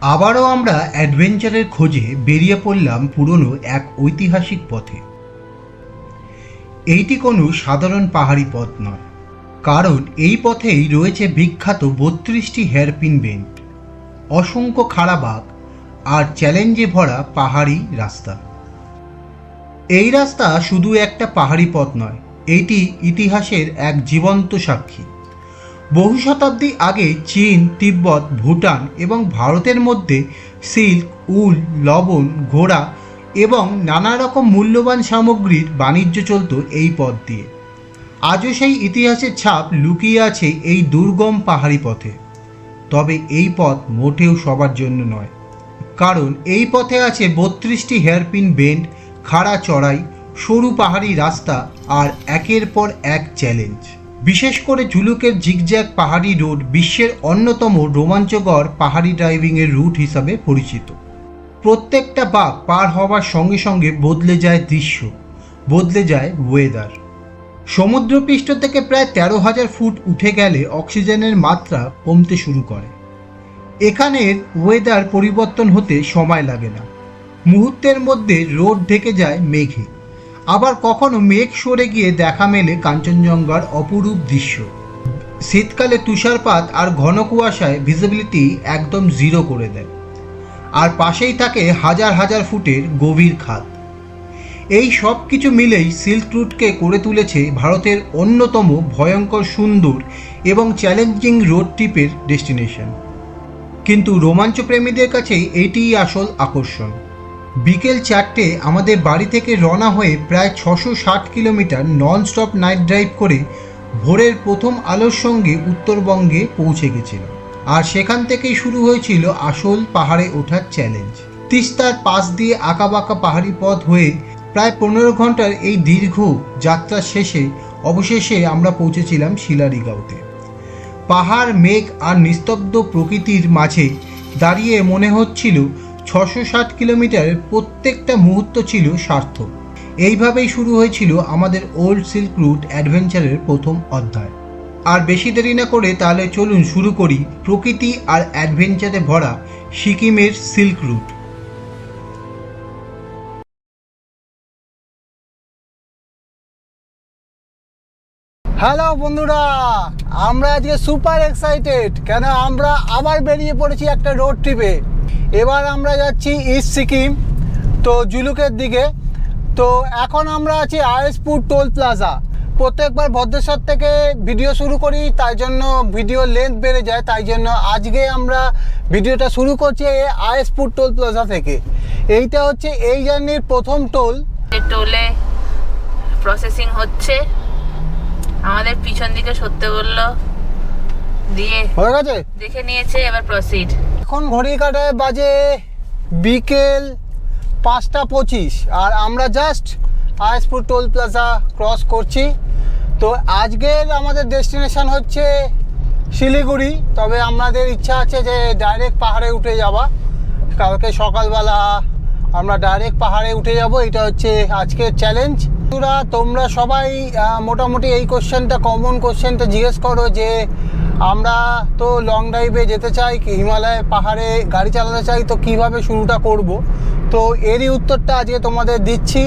আবারও আমরা অ্যাডভেঞ্চারের খোঁজে বেরিয়ে পড়লাম পুরনো এক ঐতিহাসিক পথে। এইটি কোনো সাধারণ পাহাড়ি পথ নয়, কারণ এই পথেই রয়েছে বিখ্যাত 32টি হেয়ারপিন বেন্ড, অসংখ্য খাড়া বাঁক আর চ্যালেঞ্জে ভরা পাহাড়ি রাস্তা। এই রাস্তা শুধু একটা পাহাড়ি পথ নয়, এটি ইতিহাসের এক জীবন্ত সাক্ষী। বহু শতাব্দী আগে চীন, তিব্বত, ভুটান এবং ভারতের মধ্যে সিল্ক, উল, লবণ, ঘোড়া এবং নানা রকম মূল্যবান সামগ্রীর বাণিজ্য চলত এই পথ দিয়ে। আজও সেই ইতিহাসের ছাপ লুকিয়ে আছে এই দুর্গম পাহাড়ি পথে। তবে এই পথ মোটেও সবার জন্য নয়, কারণ এই পথে আছে 32টি হেয়ারপিন বেন্ড, খাড়া চড়াই, সরু পাহাড়ি রাস্তা আর একের পর এক চ্যালেঞ্জ। বিশেষ করে ঝুলুকের জিগজ্যাগ পাহাড়ি রোড বিশ্বের অন্যতম রোমাঞ্চকর পাহাড়ি ড্রাইভিংয়ের রুট হিসাবে পরিচিত। প্রত্যেকটা বাঁক পার হওয়ার সঙ্গে সঙ্গে বদলে যায় দৃশ্য, বদলে যায় ওয়েদার। সমুদ্রপৃষ্ঠ থেকে প্রায় 13,000 ফুট উঠে গেলে অক্সিজেনের মাত্রা কমতে শুরু করে। এখানের ওয়েদার পরিবর্তন হতে সময় লাগে না, মুহূর্তের মধ্যে রোড ঢেকে যায় মেঘে, আবার কখনো মেঘ সরে গিয়ে দেখা মেলে কাঞ্চনজঙ্ঘার অপরূপ দৃশ্য। শীতকালে তুষারপাত আর ঘন কুয়াশায় ভিজিবিলিটি একদম জিরো করে দেয়, আর পাশেই থাকে হাজার হাজার ফুটের গভীর খাদ। এই সব কিছু মিলেই সিল্ক রুটকে করে তুলেছে ভারতের অন্যতম ভয়ঙ্কর সুন্দর এবং চ্যালেঞ্জিং রোড ট্রিপের ডেস্টিনেশন। কিন্তু রোমাঞ্চ প্রেমীদের কাছে এটিই আসল আকর্ষণ। বিকেল 4টে আমাদের বাড়ি থেকে রওনা হয়ে প্রায় 660 কিলোমিটার ননস্টপ নাইট ড্রাইভ করে ভোরের প্রথম আলোর সঙ্গে উত্তরবঙ্গে পৌঁছে গেছিলাম। আর সেখান থেকেই শুরু হয়েছিল আসল পাহাড়ে ওঠার চ্যালেঞ্জ। তিস্তার পাশ দিয়ে আঁকাবাঁকা পাহাড়ি পথ হয়ে প্রায় 15 ঘন্টার এই দীর্ঘ যাত্রার শেষে অবশেষে আমরা পৌঁছেছিলাম শিলারিগাঁওতে। পাহাড়, মেঘ আর নিস্তব্ধ প্রকৃতির মাঝে দাঁড়িয়ে মনে হচ্ছিল 660 কিলোমিটারের প্রত্যেকটা মুহূর্ত ছিল সার্থক। এইভাবেই শুরু হয়েছিল আমাদের ওল্ড সিল্ক রুট অ্যাডভেঞ্চারের প্রথম অধ্যায়। আর বেশি দেরি না করে তাহলে চলুন শুরু করি প্রকৃতি আর অ্যাডভেঞ্চারে ভরা সিকিমের সিল্ক রুট। হ্যালো বন্ধুরা, আমরা আজকে সুপার এক্সাইটেড, কেন আমরা আবার বেরিয়ে পড়েছি একটা রোড ট্রিপে। এবার আমরা যাচ্ছি ইস্ট সিকিম, তো জুলুকের দিকে। তো এখন আমরা আছি আইএসপুর টোল প্লাজা। প্রত্যেকবার ভদ্রেশ্বর থেকে ভিডিও শুরু করি, তাই জন্য ভিডিও লেন্থ বেড়ে যায়, তাই জন্য আজকে আমরা ভিডিওটা শুরু করছি আইএসপুর টোল প্লাজা থেকে। এইটা হচ্ছে এই জার্নির প্রথম টোল। টোলে প্রসেসিং হচ্ছে, আমাদের পিছন দিকে সরতে বললো, দিয়ে হয়ে গেছে, দেখে নিয়েছে, এবার প্রসিড। এখন ঘড়ির কাঁটায় বাজে বিকেল 5টা 25 আর আমরা জাস্ট আইএসপুর টোল প্লাজা ক্রস করছি। তো আজকের আমাদের ডেস্টিনেশন হচ্ছে শিলিগুড়ি, তবে আমাদের ইচ্ছা আছে যে ডাইরেক্ট পাহাড়ে উঠে যাওয়া। কালকে সকালবেলা আমরা ডাইরেক্ট পাহাড়ে উঠে যাব, এটা হচ্ছে আজকের চ্যালেঞ্জ। তোমরা সবাই মোটামুটি এই কোশ্চেনটা, কমন কোশ্চেনটা জিজ্ঞেস করো যে আমরা তো লং ড্রাইভে যেতে চাই, হিমালয় পাহাড়ে গাড়ি চালাতে চাই, তো কিভাবে শুরুটা করব। তো এরই উত্তরটা আজকে তোমাদের দিচ্ছি।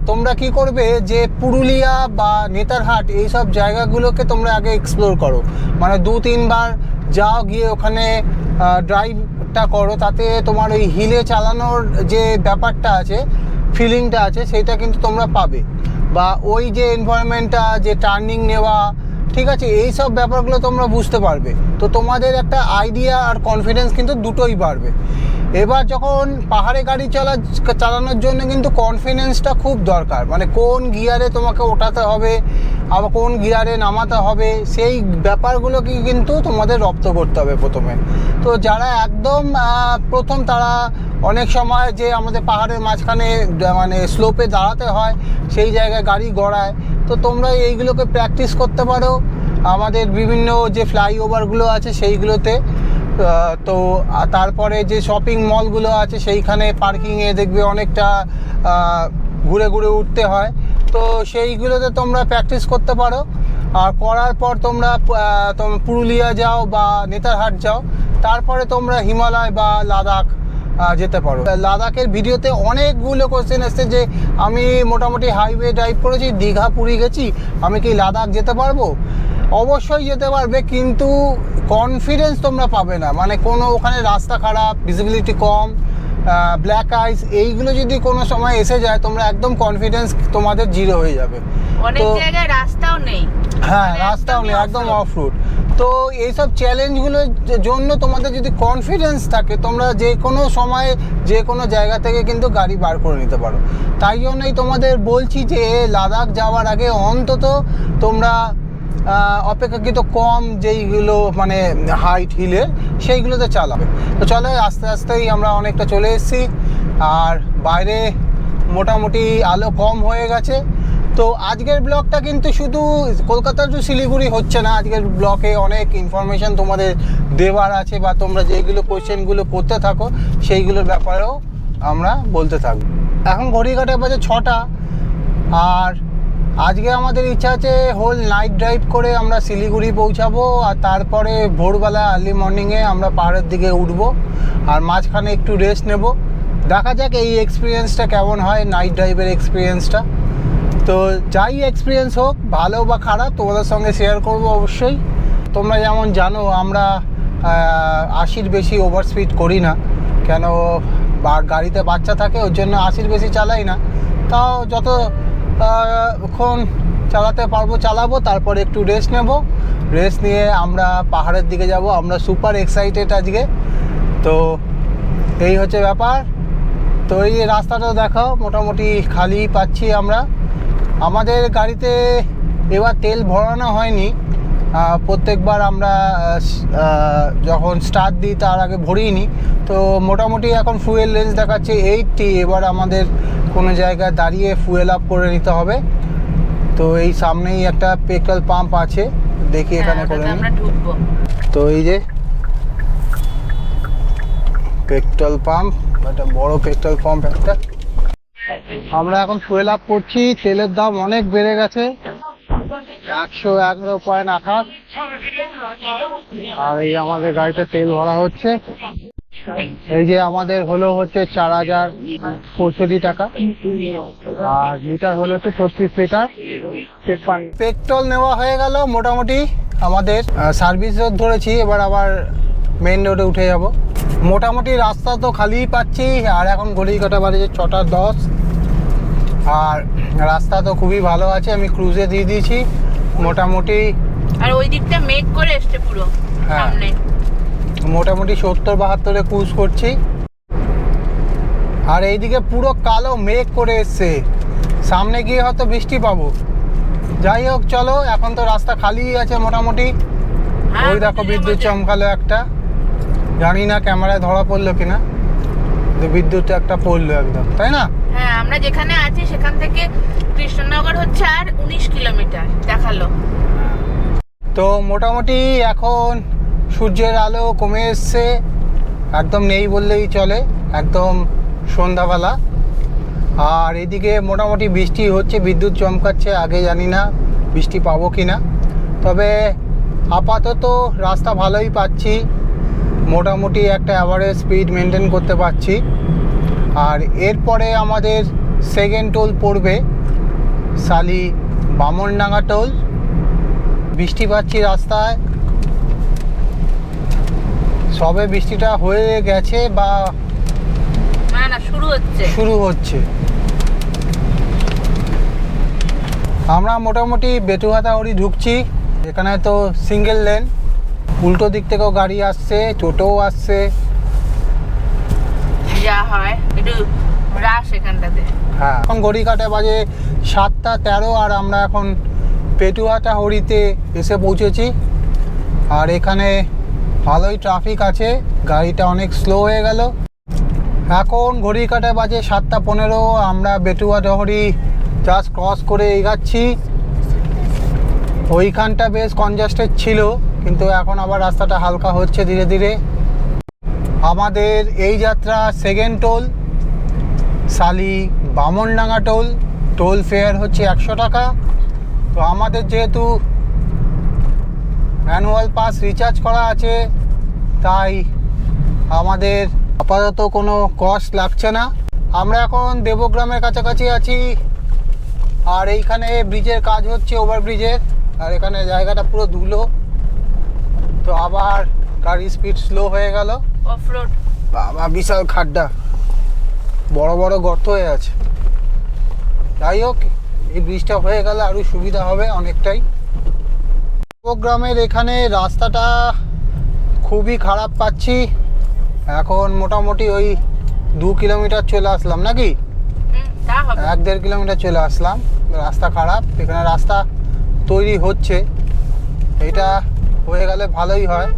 তোমরা কি করবে যে পুরুলিয়া বা নেতারহাট এইসব জায়গাগুলোকে তোমরা আগে এক্সপ্লোর করো, মানে 2-3 বার যাও, গিয়ে ওখানে ড্রাইভটা করো। তাতে তোমার ওই হিলে চালানোর যে ব্যাপারটা আছে, ফিলিংটা আছে, সেইটা কিন্তু তোমরা পাবে। বা ওই যে এনভায়রনমেন্টটা, যে টার্নিং নেওয়া, ঠিক আছে, এই সব ব্যাপারগুলো তোমরা বুঝতে পারবে। তো তোমাদের একটা আইডিয়া আর কনফিডেন্স কিন্তু দুটোই বাড়বে। এবার যখন পাহাড়ে গাড়ি চালানোর জন্য কিন্তু কনফিডেন্সটা খুব দরকার, মানে কোন গিয়ারে তোমাকে ওঠাতে হবে, আবার কোন গিয়ারে নামাতে হবে, সেই ব্যাপারগুলোকে কিন্তু তোমাদের রপ্ত করতে হবে প্রথমে। তো যারা একদম প্রথম, তারা অনেক সময় যে আমাদের পাহাড়ের মাঝখানে মানে স্লোপে দাঁড়াতে হয়, সেই জায়গায় গাড়ি গড়ায়। তো তোমরা এইগুলোকে প্র্যাকটিস করতে পারো আমাদের বিভিন্ন যে ফ্লাইওভারগুলো আছে সেইগুলোতে। তো তারপরে যে শপিং মলগুলো আছে সেইখানে পার্কিংয়ে দেখবে অনেকটা ঘুরে ঘুরে উঠতে হয়, তো সেইগুলোতে তোমরা প্র্যাকটিস করতে পারো। আর করার পর তোমরা পুরুলিয়া যাও বা নেতারহাট যাও, তারপরে তোমরা হিমালয় বা লাদাখ যেতে পারো। লাদাখের ভিডিওতে অনেকগুলো কোশ্চেন এসছে যে আমি মোটামুটি হাইওয়ে ড্রাইভ করেছি, দীঘা পুরী গেছি, আমি কি লাদাখ যেতে পারবো? অবশ্যই যেতে পারবে, কিন্তু কনফিডেন্স তোমরা পাবে না। মানে কোনো ওখানে রাস্তা খারাপ, ভিজিবিলিটি কম, ব্ল্যাক আইস, এইগুলো যদি কোনো সময় এসে যায় তোমরা একদম কনফিডেন্স তোমাদের জিরো হয়ে যাবে। অনেক জায়গায় রাস্তাও নেই। হ্যাঁ, রাস্তাও নেই, একদম অফ রোড। তো এইসব চ্যালেঞ্জগুলোর জন্য তোমাদের যদি কনফিডেন্স থাকে তোমরা যে কোনো সময় যে কোনো জায়গা থেকে কিন্তু গাড়ি বার করে নিতে পারো। তাই জন্যই তোমাদের বলছি যে লাদাখ যাওয়ার আগে অন্তত তোমরা অপেক্ষাকৃত কম যেইগুলো মানে হাইট হিলের সেইগুলোতে চালাবে। তো চলো, আস্তে আস্তেই আমরা অনেকটা চলে এসেছি, আর বাইরে মোটামুটি আলো কম হয়ে গেছে। তো আজকের ব্লগটা কিন্তু শুধু কলকাতা টু শিলিগুড়ি হচ্ছে না, আজকের ব্লগে অনেক ইনফরমেশান তোমাদের দেওয়ার আছে, বা তোমরা যেইগুলো কোয়েশ্চেনগুলো করতে থাকো সেইগুলোর ব্যাপারেও আমরা বলতে থাকবো। এখন ঘড়ি কাটা বাজে 6টা, আর আজকে আমাদের ইচ্ছা আছে হোল নাইট ড্রাইভ করে আমরা শিলিগুড়ি পৌঁছাবো, আর তারপরে ভোরবেলা আর্লি মর্নিংয়ে আমরা পাহাড়ের দিকে উঠবো, আর মাঝখানে একটু রেস্ট নেব। দেখা যাক এই এক্সপিরিয়েন্সটা কেমন হয়, নাইট ড্রাইভের এক্সপিরিয়েন্সটা। তো যাই এক্সপিরিয়েন্স হোক, ভালো বা খারাপ, তোমাদের সঙ্গে শেয়ার করব অবশ্যই। তোমরা যেমন জানো আমরা 80-র বেশি ওভার স্পিড করি না, কেন গাড়িতে বাচ্চা থাকে, ওর জন্য 80-র বেশি চালাই না। তাও যতক্ষণ চালাতে পারবো চালাবো, তারপরে একটু রেস্ট নেব। রেস্ট নিয়ে আমরা পাহাড়ের দিকে যাব। আমরা সুপার এক্সাইটেড আজকে। তো এই হচ্ছে ব্যাপার। তো এই রাস্তাটাও দেখাও, মোটামুটি খালি পাচ্ছি আমরা। আমাদের গাড়িতে এবার তেল ভরানো হয়নি, প্রত্যেকবার আমরা যখন স্টার্ট দিই তার আগে ভরিনি। তো মোটামুটি এখন ফুয়েল রেঞ্জ দেখাচ্ছে 80। এবার আমাদের কোনো জায়গায় দাঁড়িয়ে ফুয়েল আপ করে নিতে হবে। তো এই সামনেই একটা পেট্রোল পাম্প আছে, দেখি এখানে করে নিই। তো এই যে পেট্রোল পাম্প, একটা বড় পেট্রোল পাম্প একটা। আমরা এখন ফুয়েল আপ করছি। তেলের দাম অনেক বেড়ে গেছে, 111.28। আর এই আমাদের গাড়িতে তেল ভরা হচ্ছে। এই যে আমাদের হচ্ছে 4065 টাকা, আর লিটার হলো 36 লিটার। পেট্রোল নেওয়া হয়ে গেল মোটামুটি। আমাদের সার্ভিস রোড ধরেছি, এবার আবার মেইন রোডে উঠে যাব। মোটামুটি রাস্তা তো খালিই পাচ্ছি, আর এখন ঘড়ি কাটা বাজে 6:10। আর রাস্তা তো খুবই ভালো আছে, আমি ক্রুজে দিয়ে দিয়েছি মোটামুটি। আর ওই দিকটা মেঘ করে এসছে পুরো সামনে, মোটামুটি 70-72-এ ক্রুজ করছি। আর এইদিকে পুরো কালো মেঘ করে এসছে, সামনে গিয়ে হয়তো বৃষ্টি পাবো। যাই হোক, চলো, এখন তো রাস্তা খালি আছে মোটামুটি। ওই দেখো বিদ্যুৎ চমকালো একটা, জানি না ক্যামেরায় ধরা পড়লো কিনা, বিদ্যুৎ একটা পড়লো একদম, তাই না? হ্যাঁ, আমরা যেখানে আছি সেখান থেকে কৃষ্ণনগর হচ্ছে আর 19 কিলোমিটার দেখালো। তো মোটামুটি এখন সূর্যের আলো কমে এসছে, একদম নেই বললেই চলে, একদম সন্ধ্যাবেলা। আর এদিকে মোটামুটি বৃষ্টি হচ্ছে, বিদ্যুৎ চমকাচ্ছে। আগে জানি না বৃষ্টি পাবো কি না, তবে আপাতত রাস্তা ভালোই পাচ্ছি, মোটামুটি একটা অ্যাভারেজ স্পিড মেনটেন করতে পারছি। আর এরপরে আমাদের সেকেন্ড টোল পড়বে শালি বামনডাঙ্গা টোল। বৃষ্টি পাচ্ছি রাস্তায়, সবে বৃষ্টিটা হয়ে গেছে বা না শুরু হচ্ছে। আমরা মোটামুটি বেতুহাতাহরি ঢুকছি। এখানে তো সিঙ্গেল লেন, উল্টো দিক থেকেও গাড়ি আসছে, টোটোও আসছে, যা হয় একটু রাশ এখানটাতে। হ্যাঁ, এখন ঘড়ি কাটা বাজে 7:13, আর আমরা এখন পেটুয়াটাহরিতে এসে পৌঁছেছি। আর এখানে ভালোই ট্রাফিক আছে, গাড়িটা অনেক স্লো হয়ে গেল। এখন ঘড়ি কাটা বাজে 7:15, আমরা বেটুয়াটাহরি জাস্ট ক্রস করে এগাচ্ছি। ওইখানটা বেশ কনজাস্টেড ছিল, কিন্তু এখন আবার রাস্তাটা হালকা হচ্ছে ধীরে ধীরে। আমাদের এই যাত্রা সেকেন্ড টোল শালি বামনডাঙ্গা টোল। টোল ফেয়ার হচ্ছে 100 টাকা। তো আমাদের যেহেতু অ্যানুয়াল পাস রিচার্জ করা আছে, তাই আমাদের আপাতত কোনো কস্ট লাগছে না। আমরা এখন দেবগ্রামের কাছাকাছি আছি, আর এইখানে ব্রিজের কাজ হচ্ছে, ওভারব্রিজের, আর এখানে জায়গাটা পুরো ধুলো। তো আবার গাড়ির স্পিড স্লো হয়ে গেল। অফরোড। বাবা বিশাল খাড্ডা, বড় বড় গর্ত হয়ে আছে। যাই হোক, এই ব্রিজটা হয়ে গেলে আরও সুবিধা হবে অনেকটাই। দেবগ্রামের এখানে রাস্তাটা খুবই খারাপ পাচ্ছি। এখন মোটামুটি ওই 2 কিলোমিটার চলে আসলাম নাকি, তা হবে। 1-1.5 কিলোমিটার চলে আসলাম। রাস্তা খারাপ, এখানে রাস্তা তৈরি হচ্ছে, এটা হয়ে গেলে ভালোই হয়।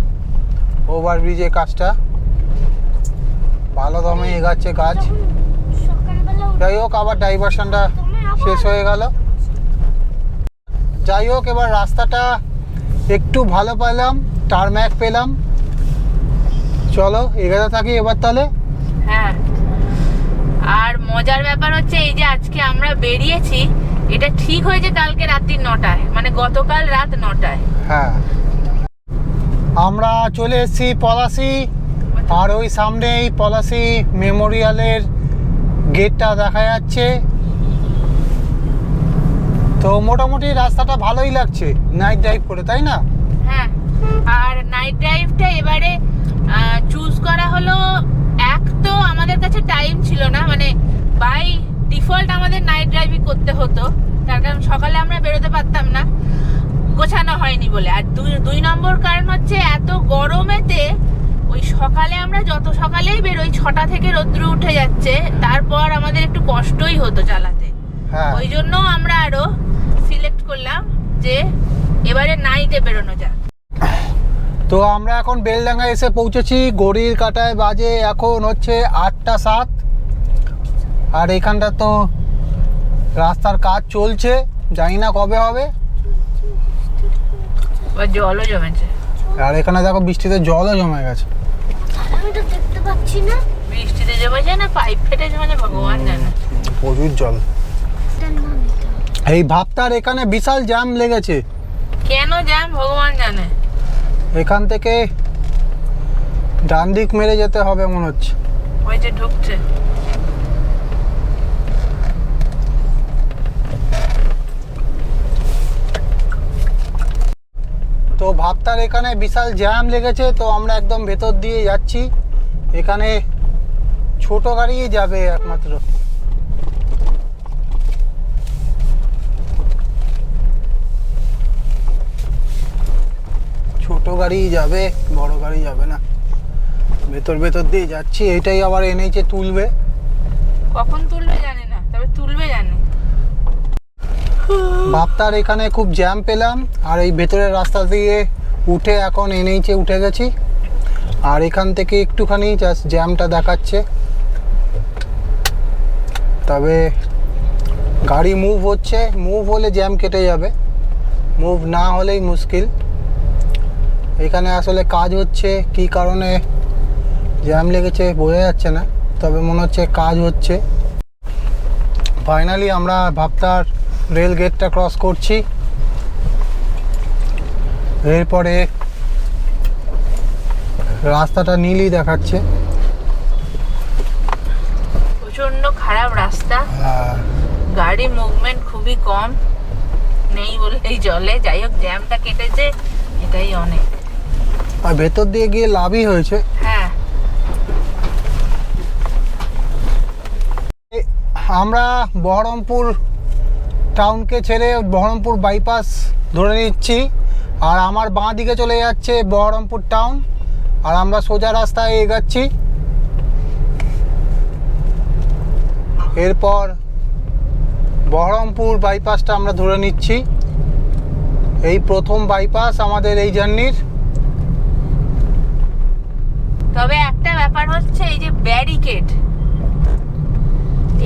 ওভারব্রিজের কাজটা ভালো দমে এগাচ্ছে কাজ। যাই হোক, আবার ডাইভারশনটা শেষ হয়ে গেল। যাই হোক, এবার রাস্তাটা একটু ভালো পেলাম, টারম্যাক পেলাম। চলো এগাতে থাকি এবার তাহলে। হ্যাঁ, আর মজার ব্যাপার হচ্ছে এই যে আজকে আমরা বেরিয়েছি, এটা ঠিক হয়েছে কালকে রাত্রি 9টায়, মানে গতকাল রাত 9টায়। হ্যাঁ, আমরা চলে এসেছি পলাশি, আর ওই সামনে এই পলাশি মেমোরিয়ালের গেটটা দেখা যাচ্ছে। তো মোটামুটি রাস্তাটা ভালোই লাগছে নাইট ড্রাইভ করে, তাই না? হ্যাঁ, আর নাইট ড্রাইভটা এবারে চুজ করা হলো। এক তো আমাদের কাছে টাইম ছিল না, মানে বাই ডিফল্ট আমাদের নাইট ড্রাইভই করতে হতো, তার কারণ সকালে আমরা বেরোতে পারতাম না, গোছানো হয়নি বলে। আর দুই নম্বর কারণ হচ্ছে এত গরমেতে ওই সকালে আমরা যত সকালেই বেরোই, 6টা থেকে রৌদ্র উঠে যাচ্ছে, তারপর আমাদের একটু কষ্টই হতো চালাতে। হ্যাঁ, ওই জন্য আমরা আরো সিলেক্ট করলাম যে এবারে নাইটে বেরোনো যাক। তো আমরা এখন বেলডাঙ্গা এসে পৌঁছেছি। ঘড়ির কাঁটায় বাজে এখন হচ্ছে 8টা 7। আর এখানটা তো রাস্তার কাজ চলছে, জানি না কবে হবে। জলও জমেছে, আর এখানে দেখো বৃষ্টিতে জলও জমে গেছে। আমি তো দেখতে পাচ্ছি না। বৃষ্টিতে জমেছে না পাইপ ফেটে জমেছে ভগবান জানে। প্রচুর জল। এই ভাবতার এখানে বিশাল জ্যাম লেগেছে। কেন জ্যাম ভগবান জানে। এখান থেকে ডান দিক মেরে যেতে হবে মনে হচ্ছে। ওই যে ঢুকছে। তো ভাবতার এখানে বিশাল জ্যাম লেগেছে, তো আমরা একদম ভেতর দিয়ে যাচ্ছি। এখানে ছোট গাড়ি যাবে একমাত্র। ছোট গাড়ি যাবে, বড় গাড়ি যাবে না। ভেতর ভেতর দিয়ে যাচ্ছি। এইটাই আবার এনেছে তুলবে। কখন তুলবে জানি না, তবে তুলবে জানি। ভাবতার এখানে খুব জ্যাম পেলাম, আর এই ভেতরের রাস্তা দিয়ে উঠে এখন এনেইচে উঠে গেছি। আর এখান থেকে একটুখানি জাস্ট জ্যামটা দেখাচ্ছে, তবে গাড়ি মুভ হচ্ছে। মুভ হলে জ্যাম কেটে যাবে, মুভ না হলেই মুশকিল। এখানে আসলে কাজ হচ্ছে, কী কারণে জ্যাম লেগেছে বোঝা যাচ্ছে না, তবে মনে হচ্ছে কাজ হচ্ছে। ফাইনালি আমরা ভাবতার রেল গেটটা ক্রস করছি। এরপরে রাস্তাটা নীলই দেখাচ্ছে। প্রচন্ড খারাপ রাস্তা, গাড়ি মুভমেন্ট খুবই কম, নেই বললেই চলে। যাই হোক, জ্যামটা কেটেছে, এটাই অনেক। আর ভেতর দিয়ে গিয়ে লাভই হয়েছে। হ্যাঁ, আমরা বহরমপুর টাউনকে ছেড়ে বহরমপুর বাইপাস ধরে নিচ্ছি, আর আমার বাঁ দিকে চলে যাচ্ছে বহরমপুর টাউন, আর আমরা সোজা রাস্তায় এগাচ্ছি। এরপর বহরমপুর বাইপাসটা আমরা ধরে নিচ্ছি। এই প্রথম বাইপাস আমাদের এই জার্নির। তবে একটা ব্যাপার হচ্ছে এই যে ব্যারিকেড,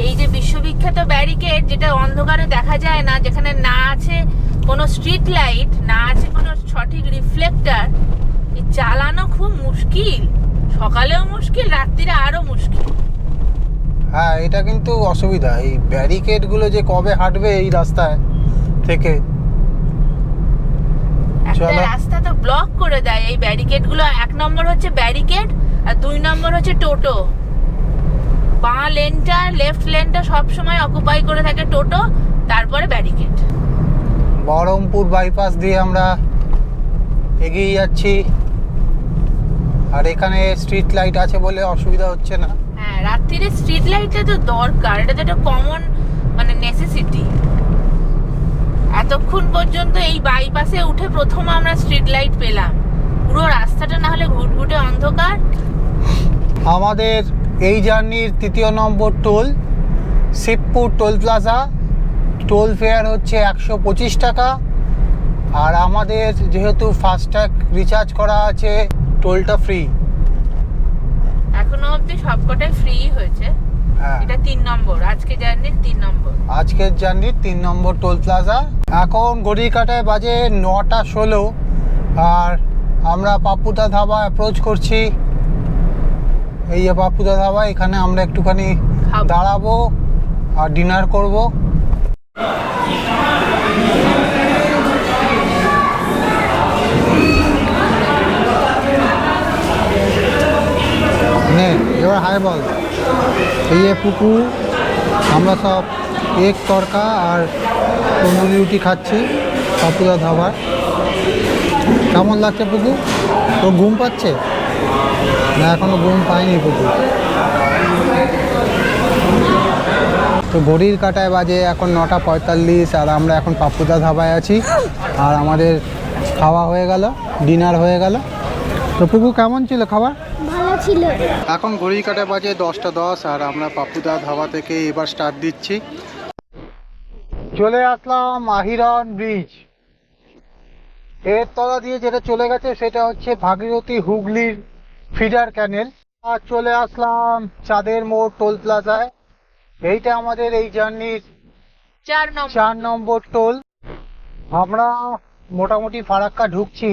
এই যে বিশ্ববিখ্যাত ব্যারিকেড, যেটা অন্ধকারে দেখা যায় না, যেখানে না আছে কোনো স্ট্রিট লাইট, না আছে কোনো সঠিক রিফ্লেক্টর, এই চালানো খুব মুশকিল। সকালেও মুশকিল, রাত্রিরে আরো মুশকিল। হ্যাঁ, এটা কিন্তু অসুবিধা। এই ব্যারিকেডগুলো যে কবে হাঁটবে এই রাস্তায় থেকে। একটা চলো। রাস্তা তো ব্লক করে দেয় এই ব্যারিকেড গুলো। এক নম্বর হচ্ছে ব্যারিকেড, আর 2 নম্বর হচ্ছে টোটো। বাঁ লেনটা লেফট লেনটা সবসময় অকুপাই করে থাকে টোটো, তারপরে ব্যারিকেড। বহরমপুর বাইপাস দিয়ে আমরা এগিয়ে যাচ্ছি, আর এখানে স্ট্রিট লাইট আছে বলে অসুবিধা হচ্ছে না। হ্যাঁ, রাত্রিরে স্ট্রিট লাইটটা তো দরকার, এটা তো একটা কমন মানে নেসেসিটি। এতক্ষণ পর্যন্ত এই বাইপাসে উঠে প্রথম আমরা স্ট্রিট লাইট পেলাম, পুরো রাস্তাটা না হলে ঘুটঘুটে অন্ধকার। আমাদের এই জার্নির 3য় number toll Shibpur toll plaza. Toll fare হচ্ছে 125 টাকা, আর আমাদের যেহেতু ফাস্ট্যাগ রিচার্জ করা আছে টোলটা ফ্রি। এখনো অবধি সবকটাই ফ্রি হয়েছে। হ্যাঁ, এটা 3 নম্বর, আজকে জার্নির 3 নম্বর। আজকের জার্নির 3 নম্বর টোল প্লাজা। এখন ঘড়ির কাঁটায় বাজে 9:16, আর আমরা পাপ্পুদা ধাবা অ্যাপ্রোচ করছি। এই যে পাপ্পুদা ধাবা, এখানে আমরা একটুখানি খাবো। দাঁড়াবো আর ডিনার করব। নে এবার হাই বল। এই যে পুকু, আমরা সব এক তরকা আর তন্দুরি রুটি খাচ্ছি পাপ্পুদা ধাবার। কেমন লাগছে পুকু? তোর ঘুম পাচ্ছে না? এখনো ঘুম পায়নি পুকু। তো ঘড়ির কাঁটায় বাজে এখন 9:45, আর আমরা এখন পাপ্পুদা ধাবায় আছি, আর আমাদের খাওয়া হয়ে গেল, ডিনার হয়ে গেল। তো পুকু কেমন ছিল খাবার? ভালো ছিল। এখন ঘড়ির কাঁটায় বাজে 10:10, আর আমরা পাপ্পুদা ধাবা থেকে এবার স্টার্ট দিচ্ছি। চলে আসলাম আহিরন ব্রিজ। এর তলা দিয়ে যেটা চলে গেছে সেটা হচ্ছে ভাগীরথী হুগলির ফিডার ক্যানেল। আর চলে আসলাম চাঁদের মোড় টোল প্লাজায়। এইটা আমাদের এই জার্নির 4 নম্বর টোল। আমরা মোটামুটি ফারাক্কা ঢুকছি,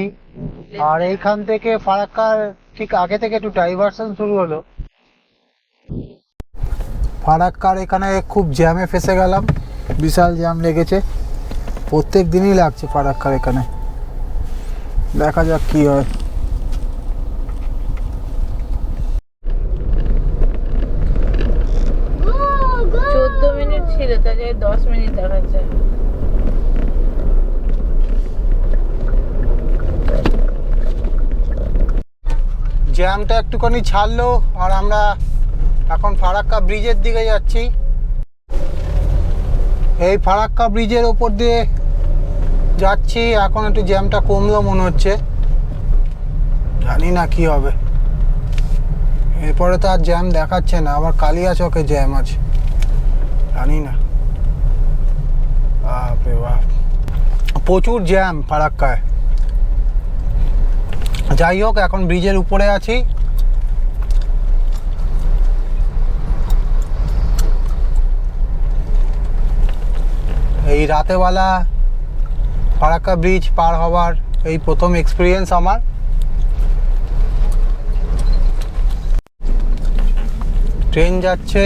আর এইখান থেকে ফারাক্কার ঠিক আগে থেকে একটু ডাইভারশন শুরু হলো। ফারাক্কার এখানে খুব জ্যামে ফেসে গেলাম, বিশাল জ্যাম লেগেছে। প্রত্যেক দিনই লাগছে ফারাক্কার এখানে, দেখা যাক কি হয়। 14 মিনিট ছিল, তাহলে 10 মিনিট দেখাচ্ছে। জ্যামটা একটুখানি ছাড়লো, আর আমরা এখন ফারাক্কা ব্রিজের দিকে যাচ্ছি। এই ফারাক্কা ব্রিজের ওপর দিয়ে যাচ্ছি, এখন একটু জ্যামটা কমলো মনে হচ্ছে, জানি না কি হবে। এরপরে তো আর জ্যাম দেখাচ্ছে না, আবার কালিয়াচকে জ্যাম আছে, জানি না। বাপরে বাপ, প্রচুর জ্যাম ফারাক্কায়। যাই হোক, এখন ব্রিজের উপরে আছি। এই রাতেবেলা ফারাক্কা ব্রিজ পার হওয়ার এই প্রথম এক্সপিরিয়েন্স আমার। ট্রেন যাচ্ছে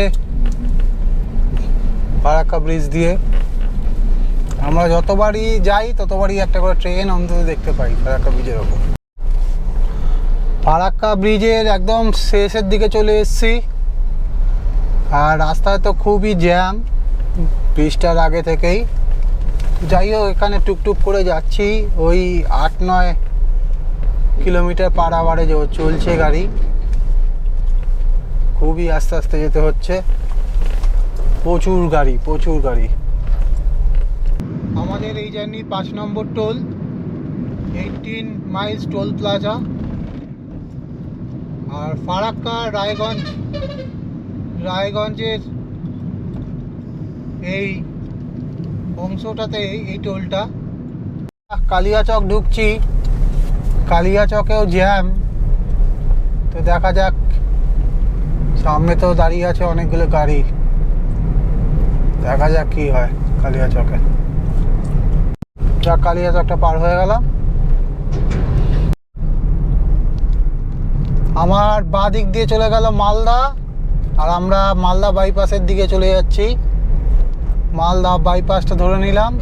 ফারাক্কা ব্রিজ দিয়ে। আমরা যতবারই যাই ততবারই একটা করে ট্রেন অন্তত দেখতে পাই ফারাক্কা ব্রিজের ওপর। ফারাক্কা ব্রিজের একদম শেষের দিকে চলে এসেছি, আর রাস্তায় তো খুবই জ্যাম ব্রিজটার আগে থেকেই। যাই হোক, এখানে টুকটুক করে যাচ্ছি, ওই 8-9 কিলোমিটার পার আওয়ারে চলছে গাড়ি, খুবই আস্তে আস্তে যেতে হচ্ছে। প্রচুর গাড়ি, প্রচুর গাড়ি। আমাদের এই জার্নি 5 নম্বর টোল, 18 মাইলস টোল প্লাজা। আর ফারাক্কা রায়গঞ্জের এই অংশটাতে এই টোলটা। কালিয়াচক ঢুকছি, কালিয়াচকেও জ্যাম। তো দেখা যাক, সামনে তো দাঁড়িয়ে আছে অনেকগুলো গাড়ি, দেখা যাক কি হয় কালিয়াচকে। যা কালিয়াচকটা পার হয়ে গেলাম। আমার বাঁ দিক দিয়ে চলে গেল মালদা, আর আমরা মালদা বাইপাসের দিকে চলে যাচ্ছি। মালদা বাইপাসটা ধরে নিলাম।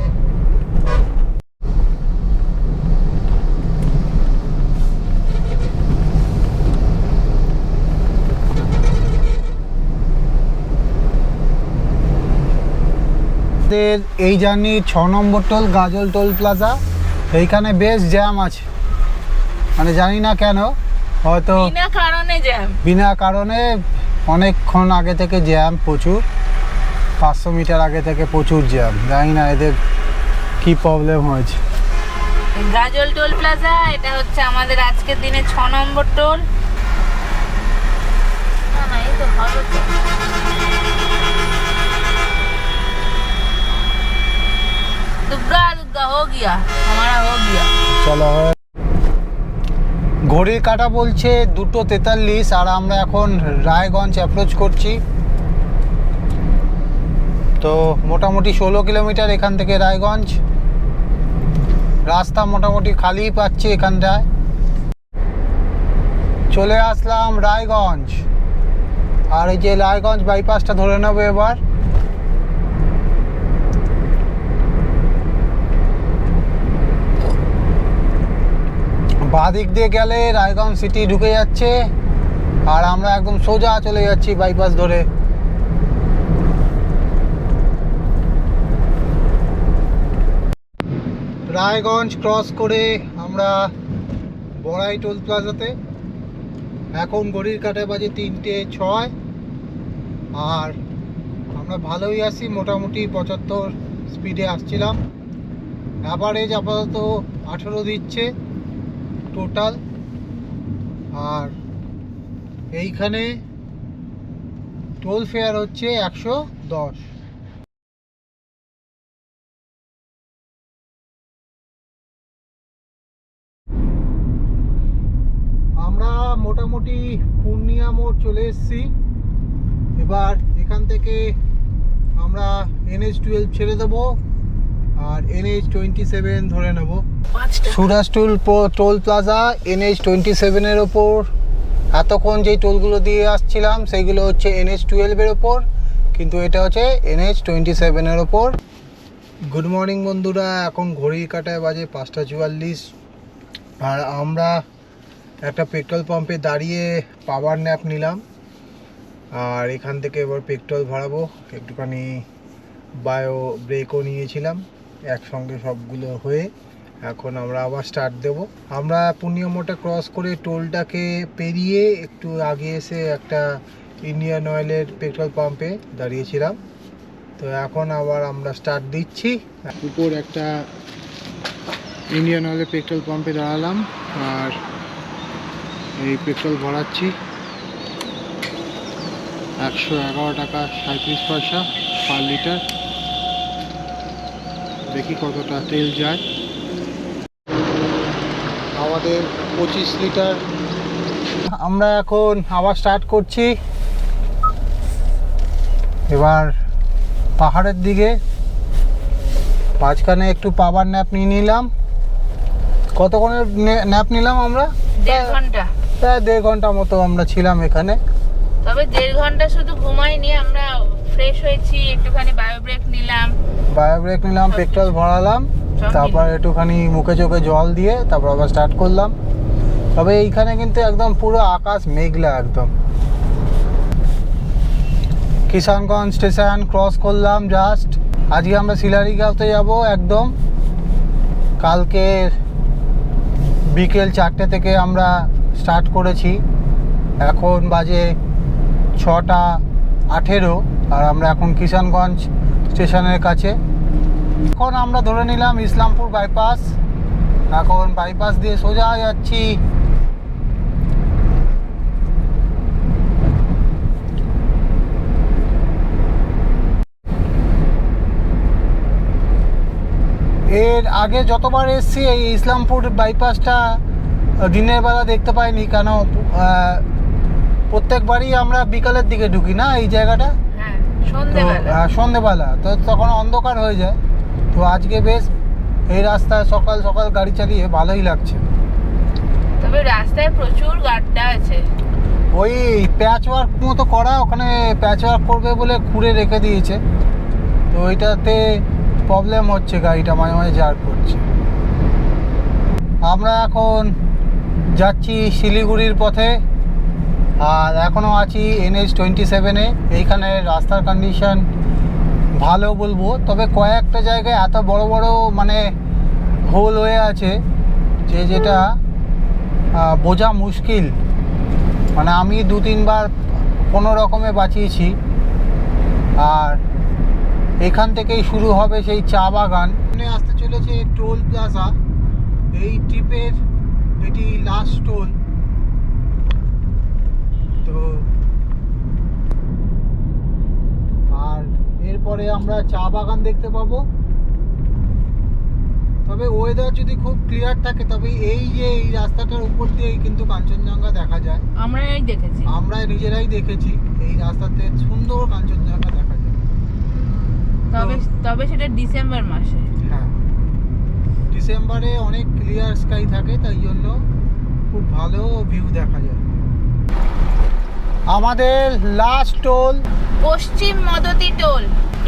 আমাদের এই জার্নির 6 নম্বর টোল গাজল টোল প্লাজা। এইখানে বেশ জ্যাম আছে, মানে জানি না কেন, হয়তো বিনা কারণে অনেকক্ষণ আগে থেকে জ্যাম, প্রচুর 500 মিটার আগে থেকে প্রচুর জ্যাম। জানি না এদের কি প্রবলেম হয়েছে। গাজল টোল প্লাজা, এটা হচ্ছে আমাদের আজকের দিনে 6 নম্বর টোল। না না, এই তো ভালো তো। दुग्गा दुग्गा हो गया, हमारा हो गया। চলো, ঘড়ির কাঁটা বলছে 2:43 আর আমরা এখন রায়গঞ্জ অ্যাপ্রোচ করছি। তো মোটামুটি 16 কিলোমিটার এখান থেকে রায়গঞ্জ। রাস্তা মোটামুটি খালিই পাচ্ছি এখানটায়। চলে আসলাম রায়গঞ্জ, আর এই যে রায়গঞ্জ বাইপাসটা ধরে নেবো এবার। বাঁ দিক দিয়ে গেলে রায়গঞ্জ সিটি ঢুকে যাচ্ছে, আর আমরা একদম সোজা চলে যাচ্ছি বাইপাস ধরে। রায়গঞ্জ ক্রস করে আমরা বড়াই টোল প্লাজাতে। এখন ঘড়ির কাঁটায় বাজে 3:06, আর আমরা ভালোই আসি, মোটামুটি 75 স্পিডে আসছিলাম। অ্যাভারেজ আপাতত 18 দিচ্ছে টোটাল। আর এইখানে টোল ফেয়ার হচ্ছে 110। আমরা মোটামুটি পূর্ণিয়া মোড় চলে এসেছি। এবার এখান থেকে আমরা NH12 ছেড়ে দেবো আর NH27 ধরে নেব। সুরাজ টোল প্লাজা NH27-এর ওপর। এতক্ষণ যেই টোলগুলো দিয়ে আসছিলাম সেইগুলো হচ্ছে NH12-এর ওপর, কিন্তু এটা হচ্ছে NH27-এর ওপর। গুড মর্নিং বন্ধুরা, এখন ঘড়ির কাঁটায় বাজে 5:44, আর আমরা একটা পেট্রোল পাম্পে দাঁড়িয়ে পাওয়ার ন্যাপ নিলাম। আর এখান থেকে এবার পেট্রোল ভরাবো। একটুখানি বায়ো ব্রেকও নিয়েছিলাম, একসঙ্গে সবগুলো হয়ে এখন আমরা আবার স্টার্ট দেব। আমরা পূর্ণিয়া মোড়টা ক্রস করে টোলটাকে পেরিয়ে একটু আগে এসে একটা ইন্ডিয়ান অয়েলের পেট্রোল পাম্পে দাঁড়িয়েছিলাম। তো এখন আবার আমরা স্টার্ট দিচ্ছি। উপর একটা ইন্ডিয়ান অয়েলের পেট্রোল পাম্পে দাঁড়ালাম, আর এই পেট্রোল ভরাচ্ছি। 111 টাকা 37 পয়সা পার লিটার। দেখি কতটা তেল যায়। আমাদের 25 লিটার। আমরা এখন আবার স্টার্ট করছি। এবার পাহাড়ের দিকে। মাঝখানে একটু পাওয়ার ন্যাপ নিয়ে নিলাম। কতক্ষণের ন্যাপ নিলাম আমরা? 1.5 ঘন্টা। প্রায় 1.5 ঘন্টা মতো আমরা ছিলাম এখানে। তবে 1.5 ঘন্টা শুধু ঘুমাইনি, আমরা ফ্রেশ হয়েছি, একটুখানি বায়ো ব্রেক নিলাম, পেট্রোল ভরালাম, তারপর একটুখানি মুখে চোখে জল দিয়ে তারপর আবার স্টার্ট করলাম। তবে এইখানে কিন্তু একদম পুরো আকাশ মেঘলা একদম। কিষানগঞ্জ স্টেশন ক্রস করলাম জাস্ট। আজকে আমরা শিলারিগাঁওতে যাব একদম। কালকে বিকেল 4টে থেকে আমরা স্টার্ট করেছি, এখন বাজে 6:18, আর আমরা এখন কিষানগঞ্জ স্টেশনের কাছে। এখন আমরা ধরে নিলাম ইসলামপুর বাইপাস। এখন বাইপাস দিয়ে সোজা যাচ্ছি এর আগে যতবার এসছি এই ইসলামপুর বাইপাসটা দিনের বেলা দেখতে পাইনি, কেন প্রত্যেকবারই আমরা বিকালের দিকে ঢুকি না এই জায়গাটা, সন্ধেবেলা, তো তখন অন্ধকার হয়ে যায়। তো আজকে বেশ এই রাস্তায় সকাল সকাল গাড়ি চালিয়ে ভালোই লাগছে। তবে রাস্তায় প্রচুর গাড্ডা আছে। ওই প্যাচ ওয়ার্ক মতো করা, ওখানে প্যাচ ওয়ার্ক করবে বলে খুঁড়ে রেখে দিয়েছে, তো ওইটাতে প্রবলেম হচ্ছে, গাড়িটা মাঝে মাঝে জার্ক করছে। আমরা এখন যাচ্ছি শিলিগুড়ির পথে, আর এখনও আছি NH27-এ। এইখানে রাস্তার কন্ডিশন ভালো বলবো, তবে কয়েকটা জায়গায় এত বড় বড় মানে হোল হয়ে আছে যেটা বোঝা মুশকিল। মানে আমি 2-3 বার কোনো রকমে বাঁচিয়েছি। আর এখান থেকেই শুরু হবে সেই চা বাগান। আসতে চলেছে টোল প্লাজা, এই ট্রিপের এটি লাস্ট টোল। তো আর এরপরে আমরা চা বাগান দেখতে পাবো। তবে ওয়েদার যদি খুব ক্লিয়ার থাকে তবে এই রাস্তাটার উপর দিয়েই কিন্তু কাঞ্চনজঙ্ঘা দেখা যায়। আমরা নিজেরাই দেখেছি এই রাস্তাতে সুন্দর কাঞ্চনজঙ্ঘা দেখা যায়। তবে সেটা ডিসেম্বর মাসে। হ্যাঁ, ডিসেম্বরে অনেক ক্লিয়ার স্কাই থাকে, তাই জন্য খুব ভালো ভিউ দেখা যায়। আমাদের লাস্ট টোল পশ্চিম মদতি টোল।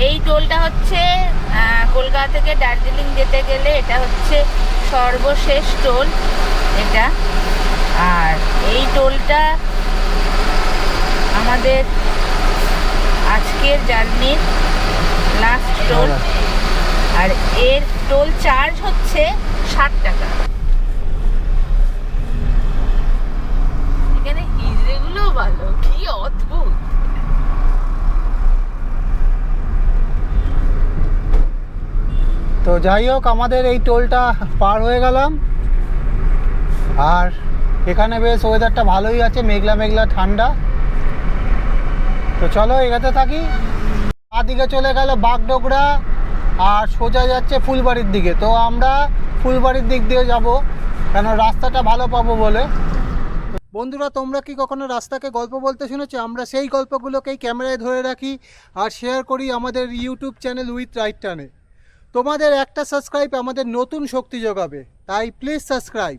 এই টোলটা হচ্ছে কলকাতা থেকে দার্জিলিং যেতে গেলে এটা হচ্ছে সর্বশেষ টোল এটা। আর এই টোলটা আমাদের আজকের জার্নির লাস্ট টোল। আর এর টোল চার্জ হচ্ছে 60 টাকা। এখানে হিজড়েগুলো ভালো, কি অদ্ভুত। তো যাই হোক, আমাদের এই টোলটা পার হয়ে গেলাম। আর এখানে বেশ ওয়েদারটা ভালোই আছে, মেঘলা মেঘলা ঠান্ডা। তো চলো এগাতে থাকি। দিকে চলে গেল বাগডোগরা আর সোজা যাচ্ছে ফুলবাড়ির দিকে। তো আমরা ফুলবাড়ির দিক দিয়ে যাব, কেন রাস্তাটা ভালো পাবো বলে। বন্ধুরা, তোমরা কি কখনো রাস্তাকে গল্প বলতে শুনেছো? আমরা সেই গল্পগুলোকেই ক্যামেরায় ধরে রাখি আর শেয়ার করি আমাদের ইউটিউব চ্যানেল উইথ রাইট টার্নে। তোমাদের একটা সাবস্ক্রাইব আমাদের নতুন শক্তি যোগাবে, তাই প্লিজ সাবস্ক্রাইব।